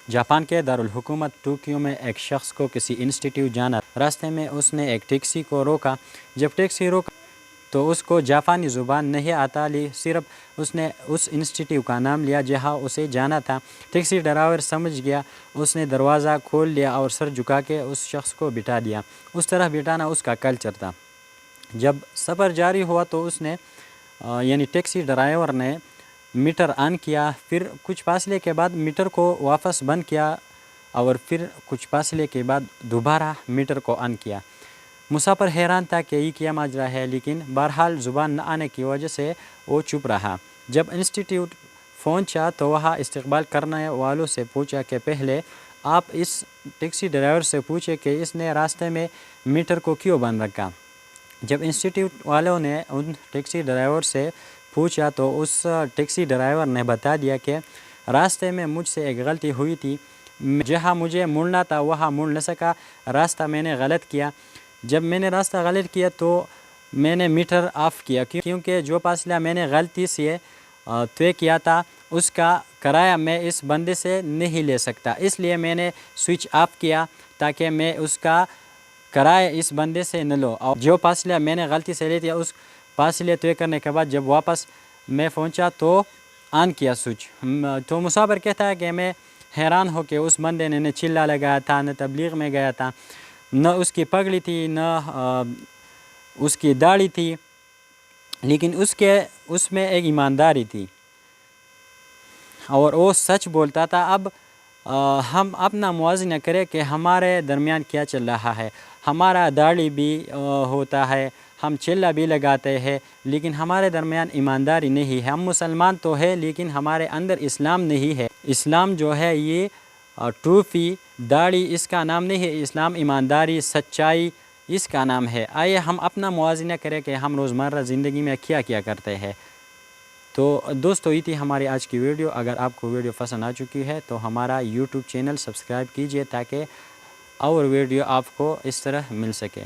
Japan کے دارالحکومت Tokyo میں ایک شخص کو کسی انسٹیٹیوٹ جانا، راستے میں اس نے ایک ٹیکسی کو روکا۔ جب ٹیکسی روکا تو اس کو جاپانی زبان نہیں آتا، صرف اس نے اس انسٹیٹیوٹ کا نام لیا جہاں اسے جانا تھا۔ ٹیکسی ڈرائیور سمجھ گیا، اس نے دروازہ کھول لیا اور سر جھکا کے اس شخص کو بٹھا دیا۔ اس طرح بٹھانا اس کا کلچر تھا۔ جب سفر جاری ہوا تو اس نے یعنی ٹیکسی ڈرائیور نے میٹر آن کیا، پھر کچھ فاصلے کے بعد میٹر کو واپس بند کیا اور پھر کچھ فاصلے کے بعد دوبارہ میٹر کو آن کیا۔ مسافر حیران تھا کہ یہ کیا ماجرا ہے، لیکن بہرحال زبان نہ آنے کی وجہ سے وہ چپ رہا۔ جب انسٹیٹیوٹ پہنچا تو وہاں استقبال کرنے والوں سے پوچھا کہ پہلے آپ اس ٹیکسی ڈرائیور سے پوچھے کہ اس نے راستے میں میٹر کو کیوں بند رکھا۔ جب انسٹیٹیوٹ والوں نے ان ٹیکسی ڈرائیور سے پوچھا تو اس ٹیکسی ڈرائیور نے بتا دیا کہ راستے میں مجھ سے ایک غلطی ہوئی تھی، جہاں مجھے مڑنا تھا وہاں مڑ نہ سکا، راستہ میں نے غلط کیا۔ جب میں نے راستہ غلط کیا تو میں نے میٹر آف کیا، کیونکہ جو فاصلہ میں نے غلطی سے طے کیا تھا اس کا کرایہ میں اس بندے سے نہیں لے سکتا، اس لیے میں نے سوئچ آف کیا تاکہ میں اس کا کرایہ اس بندے سے نہ لو۔ اور جو فاصلہ میں نے غلطی سے لے دیا اس فاصلے طے کرنے کے بعد جب واپس میں پہنچا تو آن کیا سوئچ۔ تو مسافر کہتا ہے کہ میں حیران ہو کہ اس بندے نے نہ چلا لگایا تھا، نہ تبلیغ میں گیا تھا، نہ اس کی پگڑی تھی، نہ اس کی داڑھی تھی، لیکن اس میں ایک ایمانداری تھی اور وہ سچ بولتا تھا۔ اب ہم اپنا موازنہ کریں کہ ہمارے درمیان کیا چل رہا ہے۔ ہمارا داڑھی بھی ہوتا ہے، ہم چلا بھی لگاتے ہیں، لیکن ہمارے درمیان ایمانداری نہیں ہے۔ ہم مسلمان تو ہے لیکن ہمارے اندر اسلام نہیں ہے۔ اسلام جو ہے یہ ٹوپی داڑھی اس کا نام نہیں ہے، اسلام ایمانداری سچائی اس کا نام ہے۔ آئیے ہم اپنا موازنہ کریں کہ ہم روزمرہ زندگی میں کیا کیا کرتے ہیں۔ تو دوستو یہ تھی ہماری آج کی ویڈیو۔ اگر آپ کو ویڈیو پسند آ چکی ہے تو ہمارا یوٹیوب چینل سبسکرائب کیجئے تاکہ اور ویڈیو آپ کو اس طرح مل سکے۔